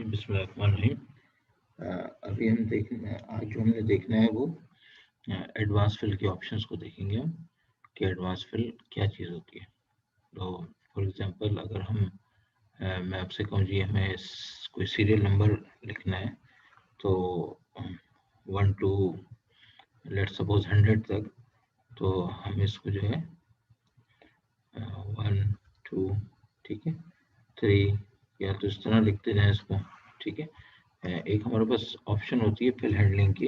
बिस्मिल्लाहिर्रहमानिर्रहीम। अभी हम देखना आज जो हमने देखना है वो एडवांस फिल के ऑप्शंस को देखेंगे हम कि एडवांस फिल क्या चीज़ होती है। तो फॉर एग्जांपल अगर हम मैं आपसे कहूँ जी हमें कोई सीरियल नंबर लिखना है तो 1 to लेट्स सपोज 100 तक, तो हम इसको जो है 1 2 ठीक है 3 या तो इस तरह लिखते जाएं इसको। ठीक है, एक हमारे पास ऑप्शन होती है फिल हैंडलिंग की।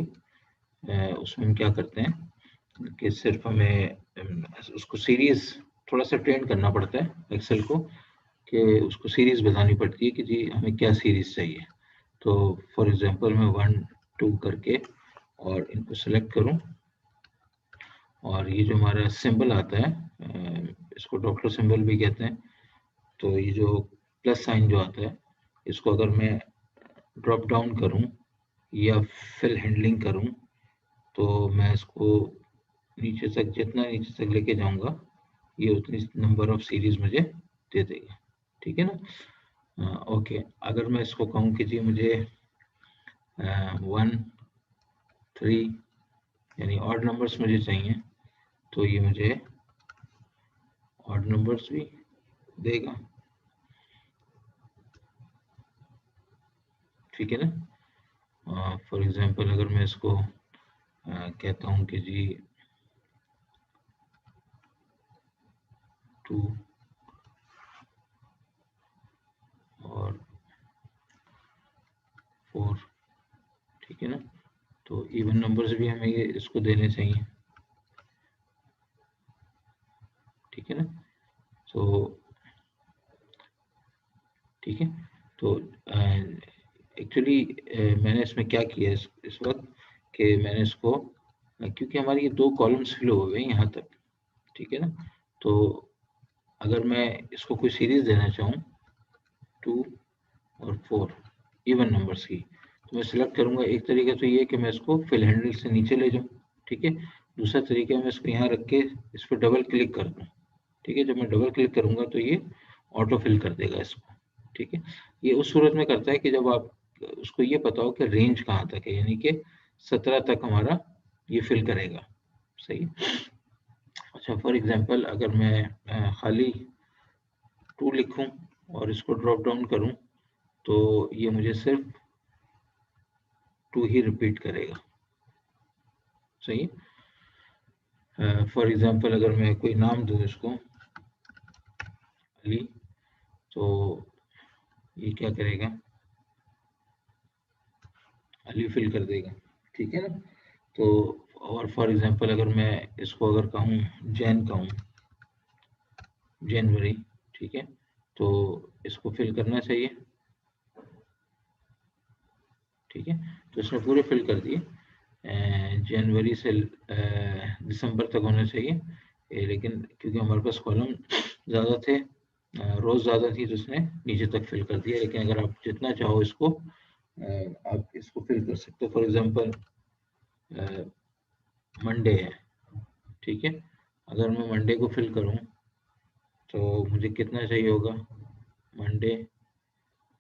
उसमें हम क्या करते हैं कि सिर्फ हमें उसको सीरीज थोड़ा सा ट्रेन करना पड़ता है एक्सेल को कि उसको सीरीज बतानी पड़ती है कि जी हमें क्या सीरीज चाहिए। तो फॉर एग्जांपल मैं 1 2 करके और इनको सेलेक्ट करूं और ये जो हमारा सिंबल आता है इसको डॉक्टर सिंबल भी कहते हैं। तो ये जो प्लस साइन जो आता है इसको अगर मैं ड्रॉप डाउन करूं या फिल हैंडलिंग करूं तो मैं इसको नीचे तक जितना नीचे तक लेके जाऊंगा ये उतनी नंबर ऑफ सीरीज मुझे दे देगा। ठीक है ना। ओके, अगर मैं इसको कहूँ कि जी मुझे 1 3 यानी ऑड नंबर्स मुझे चाहिए तो ये मुझे ऑड नंबर्स भी देगा। ठीक है ना। फॉर एग्जांपल अगर मैं इसको कहता हूँ कि जी 2 और 4, ठीक है ना, तो इवन नंबर्स भी हमें ये इसको देने चाहिए। ठीक है ना, तो ठीक है, तो एक्चुअली मैंने इसमें क्या किया है इस वक्त कि मैंने इसको क्योंकि हमारी ये 2 कॉलम्स फिल हो गए यहाँ तक। ठीक है ना, तो अगर मैं इसको कोई सीरीज देना चाहूँ 2 और 4 इवन नंबर्स की, तो मैं सिलेक्ट करूंगा। एक तरीका तो ये कि मैं इसको फिल हैंडल से नीचे ले जाऊँ। ठीक है, दूसरा तरीका मैं इसको यहाँ रख के इस पर डबल क्लिक कर दूँ। ठीक है, जब मैं डबल क्लिक करूंगा तो ये ऑटो फिल कर देगा इसको। ठीक है, ये उस सूरत में करता है कि जब आप उसको ये पता हो कि रेंज कहाँ तक है, यानी कि 17 तक हमारा ये फिल करेगा। सही। अच्छा, फॉर एग्जांपल अगर मैं खाली 2 लिखूं और इसको ड्रॉप डाउन करूं तो ये मुझे सिर्फ 2 ही रिपीट करेगा। सही। फॉर एग्जांपल अगर मैं कोई नाम दूं इसको अली, तो ये क्या करेगा, अली फिल कर देगा। ठीक है ना, तो और फॉर एग्जांपल अगर मैं इसको अगर कहूँ जैन कहूँ जनवरी, ठीक है, तो इसको फिल करना चाहिए। ठीक है, तो इसने पूरे फिल कर दिए। जनवरी से दिसंबर तक होना चाहिए, लेकिन क्योंकि हमारे पास कॉलम ज़्यादा थे, रोज़ ज़्यादा थी, तो उसने नीचे तक फिल कर दिया। लेकिन अगर आप जितना चाहो इसको आप इसको फिल कर सकते हो। फॉर एग्जांपल मंडे है, ठीक है, अगर मैं मंडे को फिल करूं तो मुझे कितना चाहिए होगा, Monday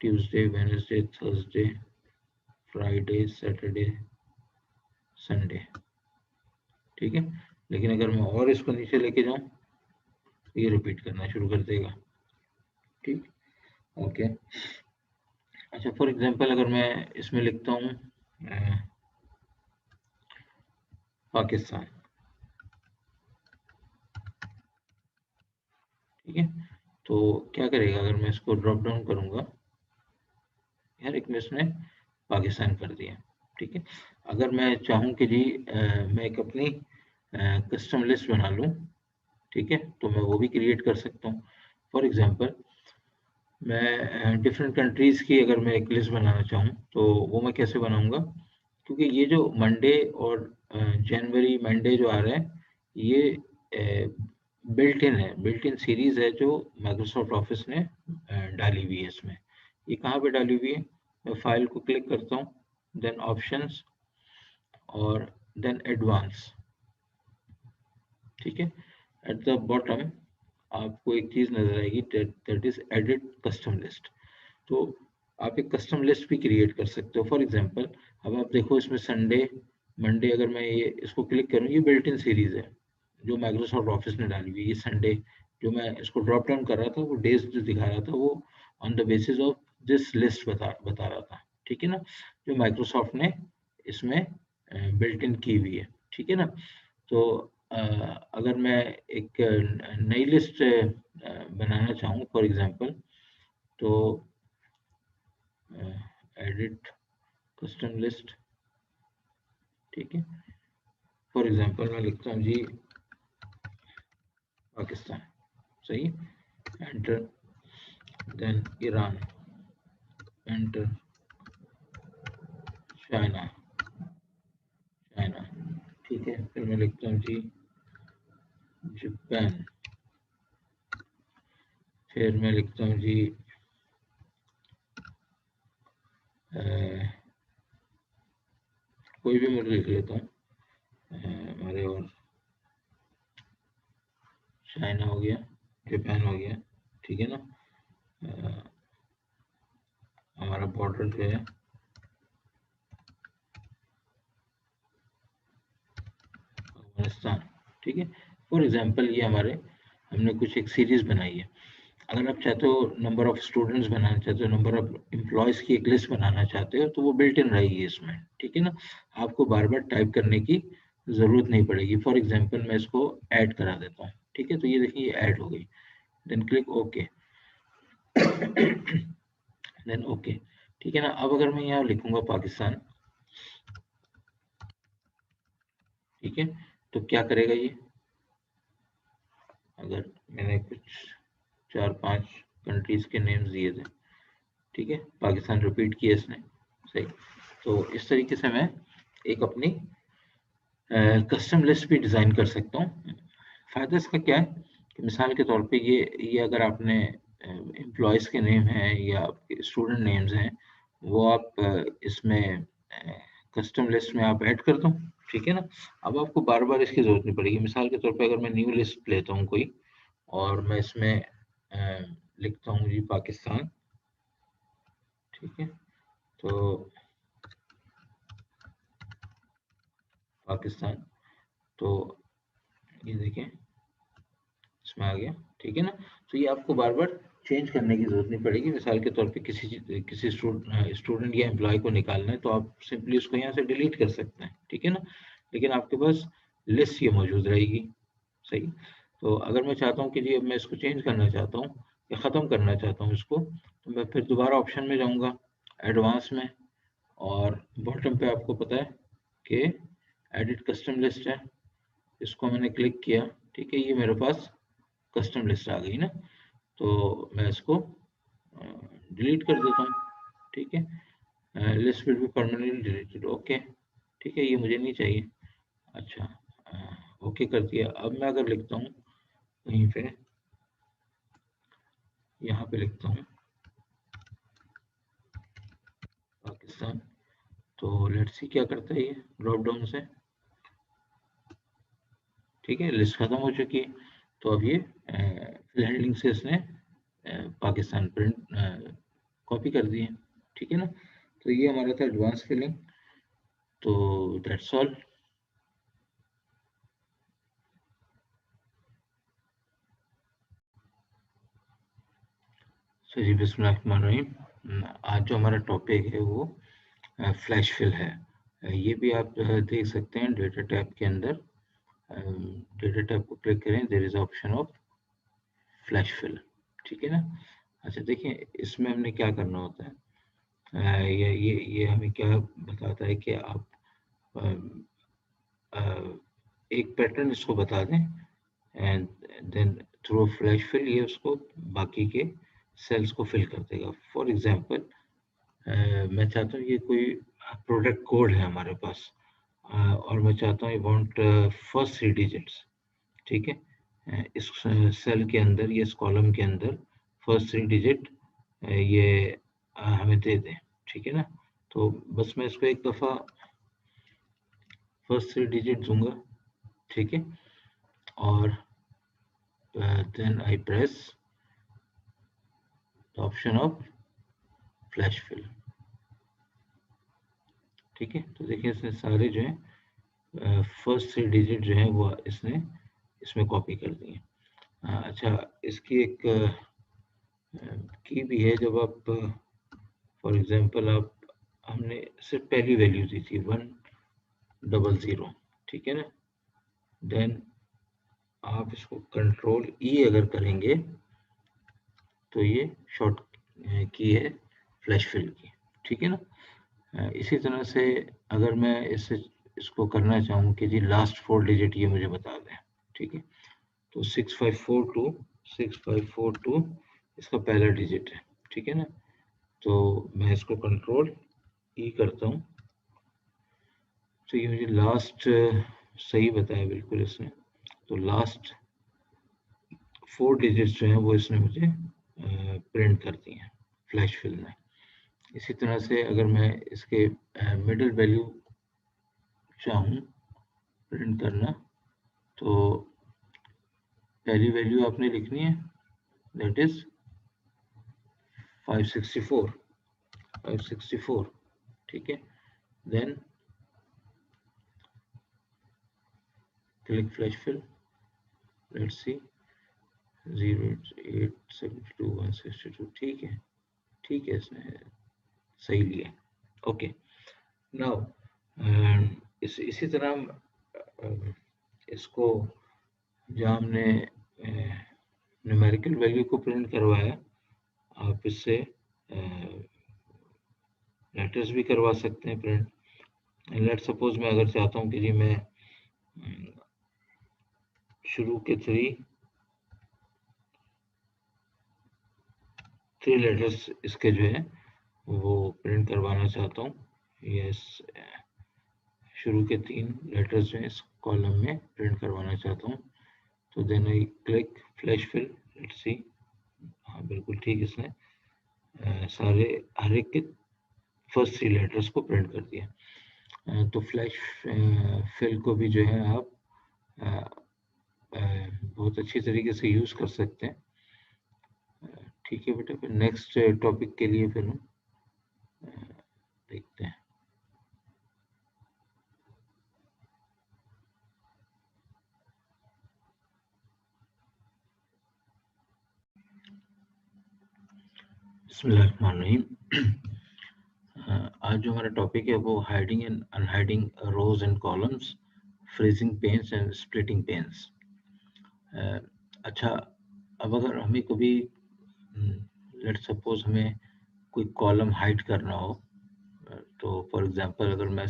Tuesday Wednesday Thursday Friday Saturday Sunday. ठीक है, लेकिन अगर मैं और इसको नीचे लेके जाऊं तो ये रिपीट करना शुरू कर देगा। ठीक, ओके। अच्छा, फॉर एग्जांपल अगर मैं इसमें लिखता हूँ पाकिस्तान, ठीक है, तो क्या करेगा अगर मैं इसको ड्रॉप डाउन करूंगा, हर एक में इसने पाकिस्तान कर दिया। ठीक है, अगर मैं चाहूँ कि जी मैं एक अपनी कस्टम लिस्ट बना लूँ, ठीक है, तो मैं वो भी क्रिएट कर सकता हूँ। फॉर एग्जांपल मैं डिफरेंट कंट्रीज़ की अगर मैं एक लिस्ट बनाना चाहूँ तो वो मैं कैसे बनाऊँगा, क्योंकि ये जो मंडे और जनवरी मंडे जो आ रहे हैं ये बिल्ट इन है, बिल्ट इन सीरीज़ है जो माइक्रोसॉफ्ट ऑफिस ने डाली हुई है इसमें। ये कहाँ पे डाली हुई है, मैं फाइल को क्लिक करता हूँ, देन ऑप्शंस और देन एडवांस। ठीक है, एट द बॉटम आपको एक चीज़ नज़र आएगी that is edit custom list. तो आप एक कस्टम लिस्ट भी क्रिएट कर सकते हो। फॉर एग्जांपल अब आप देखो इसमें संडे मंडे, अगर मैं ये इसको क्लिक करूँ, ये बिल्ट इन सीरीज है जो माइक्रोसॉफ्ट ऑफिस ने डाली हुई है। ये संडे जो मैं इसको ड्रॉप डाउन कर रहा था, वो डेज जो दिखा रहा था वो on the basis of this list बता रहा था, ठीक है ना, जो माइक्रोसॉफ्ट ने इसमें बिल्ट इन की हुई है, ठीक है ना। तो अगर मैं एक नई लिस्ट बनाना चाहूँ फॉर एग्जांपल, तो एडिट कस्टम लिस्ट, ठीक है। फॉर एग्जांपल मैं लिखता हूँ जी पाकिस्तान, सही, enter, then Iran, enter, China, China, ठीक है। फिर मैं लिखता हूँ जी जापान, फिर मैं लिखता हूँ जी कोई भी मुल्क लिख लेता हूँ, हमारे और चाइना हो गया, जापान हो गया, ठीक है ना। हमारा बॉर्डर जो है अफगानिस्तान, ठीक है। फॉर एग्जांपल ये हमारे हमने कुछ एक सीरीज बनाई है। अगर आप चाहते हो नंबर ऑफ स्टूडेंट्स बनाना चाहते हो, नंबर ऑफ एम्प्लॉयज की एक लिस्ट बनाना चाहते हो, तो वो बिल्ट इन रहेगी इसमें, ठीक है ना। आपको बार बार टाइप करने की जरूरत नहीं पड़ेगी। फॉर एग्जांपल मैं इसको ऐड करा देता हूँ, ठीक है। तो ये देखिए ये ऐड हो गई, then click okay, then okay, ठीक है ना। अब अगर मैं यहाँ लिखूंगा पाकिस्तान, ठीक है, तो क्या करेगा ये, अगर मैंने कुछ 4-5 कंट्रीज के नेम्स दिए थे, ठीक है, पाकिस्तान रिपीट किया इसने, सही। तो इस तरीके से मैं एक अपनी कस्टम लिस्ट भी डिज़ाइन कर सकता हूँ। फ़ायदा इसका क्या है कि मिसाल के तौर पे ये अगर आपने एम्प्लॉयज़ के नेम हैं या आपके स्टूडेंट नेम्स हैं, वो आप इसमें कस्टम लिस्ट में आप ऐड कर दो, ठीक है ना। अब आपको बार-बार इसकी ज़रूरत नहीं पड़ेगी। मिसाल के तौर पे अगर मैं न्यू लिस्ट लेता हूँ कोई, और मैं इसमें लिखता हूँ जी पाकिस्तान, ठीक है। तो पाकिस्तान, तो ये देखें इसमें आ गया, ठीक है ना। तो ये आपको बार बार चेंज करने की जरूरत नहीं पड़ेगी। मिसाल के तौर पे किसी स्टूडेंट या एम्प्लॉय को निकालना है, तो आप सिंपली उसको यहाँ से डिलीट कर सकते हैं, ठीक है ना। लेकिन आपके पास लिस्ट ये मौजूद रहेगी, सही। तो अगर मैं चाहता हूँ कि जी अब मैं इसको चेंज करना चाहता हूँ या ख़त्म करना चाहता हूँ इसको, तो मैं फिर दोबारा ऑप्शन में जाऊँगा, एडवांस में, और बॉटम पे आपको पता है कि एडिट कस्टम लिस्ट है, इसको मैंने क्लिक किया, ठीक है। ये मेरे पास कस्टम लिस्ट आ गई ना। तो मैं इसको डिलीट कर देता हूँ, ठीक है। List will be permanently deleted, okay, ठीक है, ये मुझे नहीं चाहिए। अच्छा, ओके कर दिया। अब मैं अगर लिखता हूँ कहीं पे, यहाँ पे लिखता हूँ पाकिस्तान, तो लेट्स सी क्या करता है ये ड्रॉप डाउन से, ठीक है। लिस्ट खत्म हो चुकी है। तो अब ये फिल हैंडलिंग से इसने पाकिस्तान प्रिंट कॉपी कर दिए, ठीक है ना। तो ये हमारा था एडवांस फिलिंग। तो दैट्स ऑल। सो जी बिस्मिल्लाहिर्रहमानिर्रहीम। आज जो हमारा टॉपिक है वो फ्लैश फिल है। ये भी आप देख सकते हैं डेटा टैब के अंदर। डेटा टैब को क्लिक करें, there is option of flash fill, ठीक है ना। अच्छा देखिए इसमें हमने क्या करना होता है। ये हमें क्या बताता है कि आप एक पैटर्न इसको बता दें, and then through flash fill ये उसको बाकी के सेल्स को फिल कर देगा। फॉर एग्जांपल मैं चाहता हूँ ये कोई प्रोडक्ट कोड है हमारे पास, और मैं चाहता हूँ ये वांट फर्स्ट 3 डिजिट्स, ठीक है। इस सेल के अंदर या इस कॉलम के अंदर फर्स्ट 3 डिजिट ये हमें दे दें, ठीक है ना। तो बस मैं इसको एक दफ़ा फर्स्ट 3 डिजिट दूंगा, ठीक है। और then I press the option of flash fill. ठीक है, तो देखिए इसने सारे जो है फर्स्ट 3 डिजिट जो है वो इसने इसमें कॉपी कर दिए। अच्छा, इसकी एक की भी है। जब आप फॉर एग्जांपल आप हमने सिर्फ पहली वैल्यू दी थी 100, ठीक है ना, देन आप इसको कंट्रोल ई अगर करेंगे तो ये शॉर्ट की है फ्लैश फिल की, ठीक है ना। इसी तरह से अगर मैं इसको करना चाहूँ कि जी लास्ट 4 डिजिट ये मुझे बता दें, ठीक है, तो 6542 इसका पहला डिजिट है, ठीक है ना। तो मैं इसको कंट्रोल ई करता हूँ तो ये मुझे लास्ट सही बताया बिल्कुल इसने। तो लास्ट 4 डिजिट्स जो हैं वो इसने मुझे प्रिंट कर दिए हैं फ्लैश फिल में। इसी तरह से अगर मैं इसके मिडिल वैल्यू चाहूँ प्रिंट करना, तो पहली वैल्यू आपने लिखनी है, दैट इज 564, ठीक है। Then click flash fill, let's see 0872162, ठीक है, ठीक है, इसने सही लिया। ओके, नाउ इसी तरह इसको जहाँ हमने न्यूमेरिकल वैल्यू को प्रिंट करवाया, आप इससे लेटर्स भी करवा सकते हैं प्रिंट। लेट सपोज मैं अगर चाहता हूँ कि जी मैं शुरू के थ्री लेटर्स इसके जो है वो प्रिंट करवाना चाहता हूँ। यस, शुरू के 3 लेटर्स जो है इस कॉलम में प्रिंट करवाना चाहता हूँ। तो then I click flash fill, let's see, हाँ बिल्कुल ठीक, इसने सारे हर एक के फर्स्ट 3 लेटर्स को प्रिंट कर दिया। तो फ्लैश फिल को भी जो है आप बहुत अच्छी तरीके से यूज़ कर सकते हैं। ठीक है बेटा, फिर नेक्स्ट टॉपिक के लिए फिर हम देखते हैं। बिस्मिल्लाहिर्रहमानिर्रहीम। आज जो हमारा टॉपिक है वो hiding and unhiding rows and columns, freezing panes and splitting panes. अच्छा, अब अगर हमें कभी लेट सपोज हमें कोई कॉलम हाइड करना हो, तो फॉर एग्जांपल अगर मैं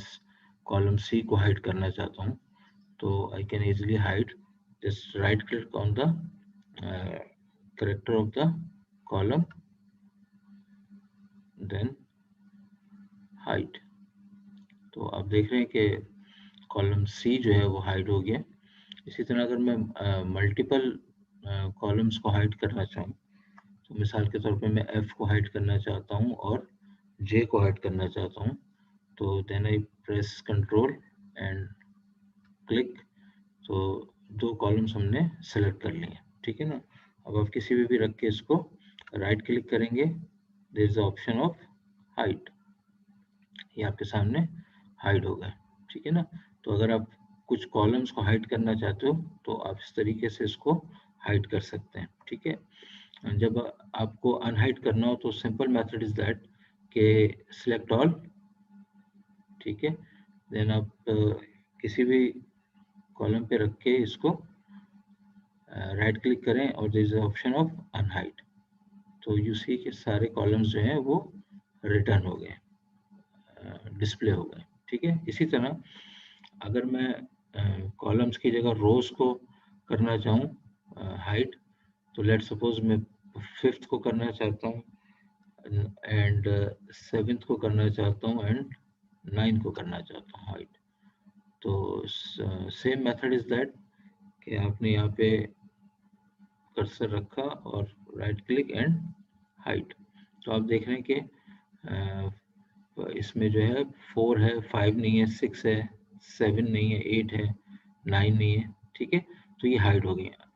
कॉलम सी को हाइड करना चाहता हूँ, तो I can easily hide, just right click on the character of the column, then hide. तो आप देख रहे हैं कि कॉलम सी जो है वो हाइड हो गया। इसी तरह अगर मैं मल्टीपल कॉलम्स को हाइड करना चाहूँ, तो मिसाल के तौर पे मैं एफ को हाइड करना चाहता हूँ और जे को हाइड करना चाहता हूँ, तो then I press control and click. तो 2 कॉलम्स हमने सेलेक्ट कर लिए, ठीक है ना। अब आप किसी भी रख के इसको राइट क्लिक करेंगे, there is the option of hide, ये आपके सामने हाइड हो गए, ठीक है ना। तो अगर आप कुछ कॉलम्स को हाइड करना चाहते हो तो आप इस तरीके से इसको हाइड कर सकते हैं, ठीक है। जब आपको अनहाइड करना हो तो सिंपल मेथड इज दैट के सिलेक्ट ऑल, ठीक है, देन आप किसी भी कॉलम पे रख के इसको राइट क्लिक करें और there is option of unhide. तो यू सी के सारे कॉलम्स जो हैं वो रिटर्न हो गए, डिस्प्ले हो गए, ठीक है। इसी तरह अगर मैं कॉलम्स की जगह रोज को करना चाहूँ हाइड, तो लेट सपोज मैं 5th को करना चाहता हूँ एंड 7th को करना चाहता हूँ एंड 9th को करना चाहता हूँ हाइड। तो सेम मेथड इज दैट कि आपने यहाँ पे कर्सर रखा और राइट क्लिक एंड हाइड। तो आप देख रहे हैं कि इसमें जो है 4 है, 5 नहीं है, 6 है, 7 नहीं है, 8 है, 9 नहीं है, ठीक है। तो ये हाइड हो गया।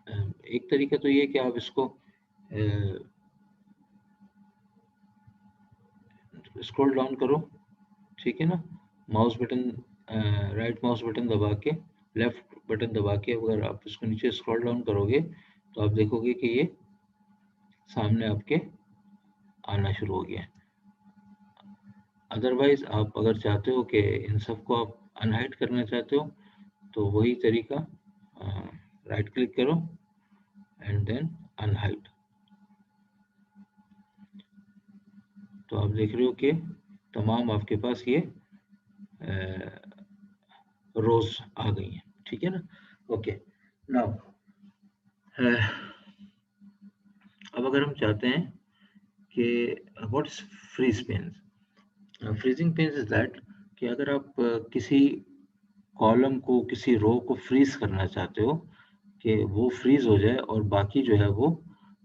एक तरीका तो ये कि आप इसको स्क्रॉल डाउन करो, ठीक है ना, mouse button right mouse button दबा के, लेफ्ट बटन दबा के अगर आप इसको नीचे स्क्रॉल डाउन करोगे तो आप देखोगे कि ये सामने आपके आना शुरू हो गया है। अदरवाइज आप अगर चाहते हो कि इन सबको आप अनहाइड करना चाहते हो तो वही तरीका, राइट क्लिक करो एंड देन अनहाइड। तो आप देख रहे हो कि तमाम आपके पास ये रोज आ गई हैं, ठीक है ना। ओके, नाउ अब अगर हम चाहते हैं कि what is freeze panes, freezing panes is that कि अगर आप किसी कॉलम को, किसी रो को फ्रीज करना चाहते हो कि वो फ्रीज हो जाए और बाकी जो है वो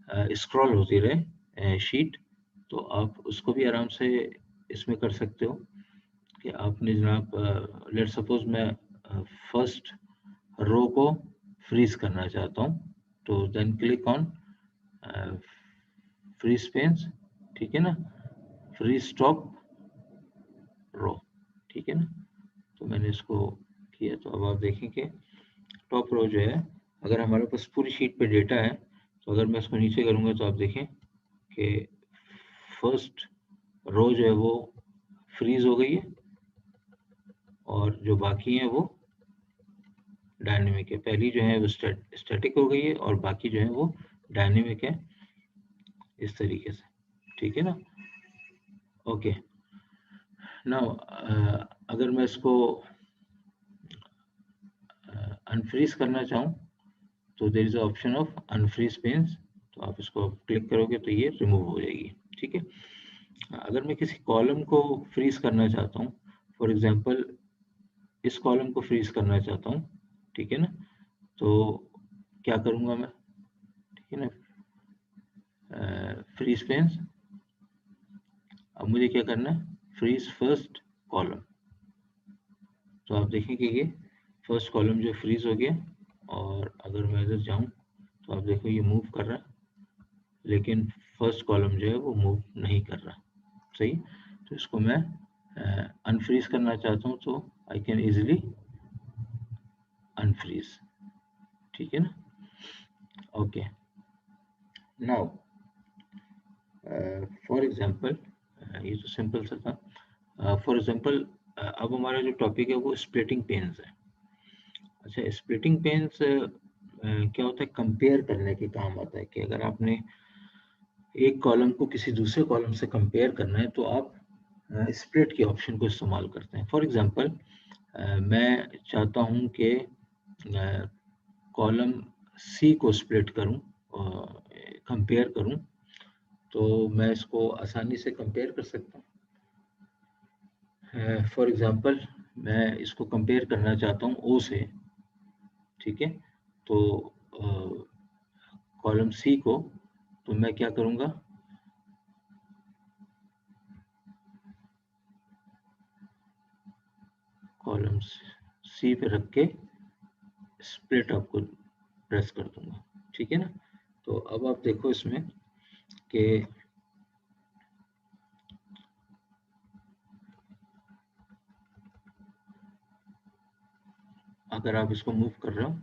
स्क्रॉल होती रहे शीट, तो आप उसको भी आराम से इसमें कर सकते हो कि आपने जनाब लेट सपोज मैं फर्स्ट रो को फ्रीज करना चाहता हूँ, तो then click on freeze panes, ठीक है ना, फ्रीज टॉप रो, ठीक है ना। तो मैंने इसको किया, तो अब आप देखेंगे टॉप रो जो है, अगर हमारे पास पूरी शीट पे डेटा है तो अगर मैं इसको नीचे करूँगा तो आप देखें कि फर्स्ट रो जो है वो फ्रीज हो गई है और जो बाकी हैं वो डायनेमिक है। पहली जो है वो स्टैटिक हो गई है और बाकी जो है वो डायनेमिक है, इस तरीके से, ठीक है ना। ओके, नाउ अगर मैं इसको अनफ्रीज करना चाहूँ तो there is option of unfreeze panes, तो आप इसको क्लिक करोगे तो ये रिमूव हो जाएगी, ठीक है। अगर मैं किसी कॉलम को फ्रीज करना चाहता हूँ, फॉर एग्जांपल इस कॉलम को फ्रीज करना चाहता हूँ, ठीक है ना, तो क्या करूँगा मैं, ठीक है ना, फ्रीज पेन्स, अब मुझे क्या करना है, फ्रीज फर्स्ट कॉलम, तो आप देखेंगे ये फर्स्ट कॉलम जो फ्रीज हो गया और अगर मैं इधर जाऊँ तो आप देखो ये मूव कर रहा है, लेकिन फर्स्ट कॉलम जो है वो मूव नहीं कर रहा, सही। तो इसको मैं अनफ्रीज करना चाहता हूँ तो आई कैन इजीली अनफ्रीज, ठीक है ना। ओके, नाउ फॉर एग्जांपल, ये तो सिंपल सा था। फॉर एग्जांपल अब हमारा जो टॉपिक है वो स्प्लिटिंग पेन्स है। अच्छा, स्प्लिटिंग पेन्स क्या होता है, कंपेयर करने के काम आता है कि अगर आपने एक कॉलम को किसी दूसरे कॉलम से कंपेयर करना है तो आप स्प्लिट के ऑप्शन को इस्तेमाल करते हैं। फॉर एग्जांपल मैं चाहता हूं कि कॉलम सी को स्प्लिट करूं, कंपेयर करूं, तो मैं इसको आसानी से कंपेयर कर सकता हूं। फॉर एग्जांपल मैं इसको कंपेयर करना चाहता हूं ओ से, ठीक है, तो कॉलम सी को, तो मैं क्या करूंगा, कॉलम सी पे रख के स्प्लिट आपको प्रेस कर दूंगा, ठीक है ना। तो अब आप देखो इसमें कि अगर आप इसको मूव कर रहे हो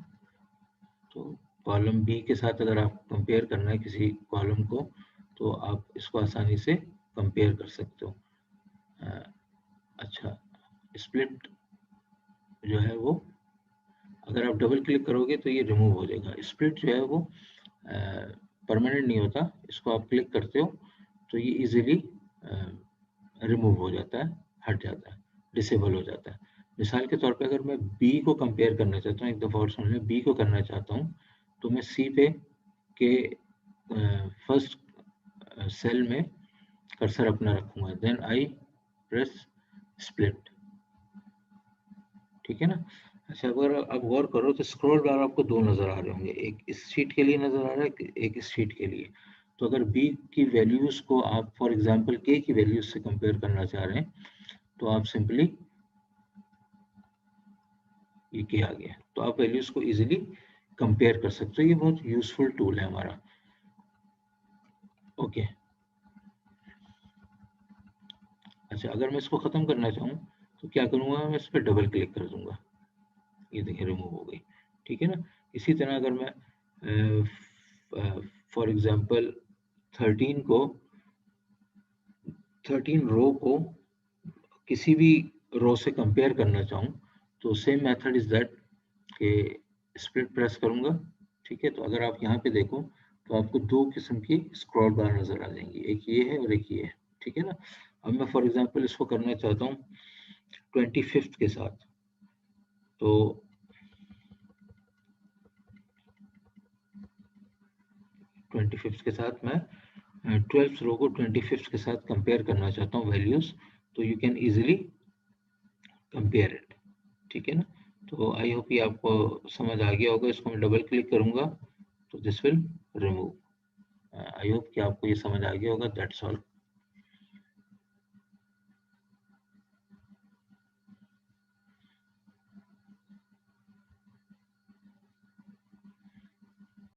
तो कॉलम बी के साथ अगर आप कंपेयर करना है किसी कॉलम को तो आप इसको आसानी से कंपेयर कर सकते हो। अच्छा, स्प्लिट जो है वो अगर आप डबल क्लिक करोगे तो ये रिमूव हो जाएगा। स्प्लिट जो है वो परमानेंट नहीं होता, इसको आप क्लिक करते हो तो ये इजीली रिमूव हो जाता है, हट जाता है, डिसेबल हो जाता है। मिसाल के तौर पे अगर मैं बी को कंपेयर करना चाहता हूँ, एक दफ़ा और सुन लें, बी को करना चाहता हूँ तो मैं सी पे के फर्स्ट सेल में कर्सर अपना रखूंगा, देन आई प्रेस स्प्लिट, ठीक है ना। अच्छा, अगर आप गौर करो तो स्क्रॉल बार आपको दो नज़र आ रहे होंगे, एक इस शीट के लिए नज़र आ रहा है, एक इस शीट के लिए। तो अगर बी की वैल्यूज़ को आप फॉर एग्जांपल के की वैल्यूज से कंपेयर करना चाह रहे हैं तो आप सिंपली, ये के आ गया, तो आप वैल्यूज़ को इजीली कंपेयर कर सकते हो। ये बहुत यूजफुल टूल है हमारा। ओके, अच्छा, अगर मैं इसको ख़त्म करना चाहूँ तो क्या करूँगा, मैं इस पे डबल क्लिक कर दूँगा, ये देखिए रिमूव हो गई, ठीक है ना। इसी तरह अगर मैं फॉर एग्ज़ाम्पल 13 को 13 रो को किसी भी रो से कंपेयर करना चाहूँ, तो सेम मेथड इज़ दैट कि स्प्लिट प्रेस करूँगा, ठीक है। तो अगर आप यहाँ पे देखो तो आपको 2 किस्म की स्क्रॉल बार नज़र आ जाएँगी, एक ये है और एक ये है, ठीक है ना। अब मैं फॉर एग्ज़ाम्पल इसको करना चाहता हूँ 25th के साथ, तो 25th के साथ मैं 12th रो को 25th के साथ कंपेयर करना चाहता हूँ वैल्यूज़, तो you can easily compare it, ठीक है ना। तो आई होप ये आपको समझ आ गया होगा। इसको मैं डबल क्लिक करूँगा तो this will remove. I hope कि आपको ये समझ आ गया होगा। That's all.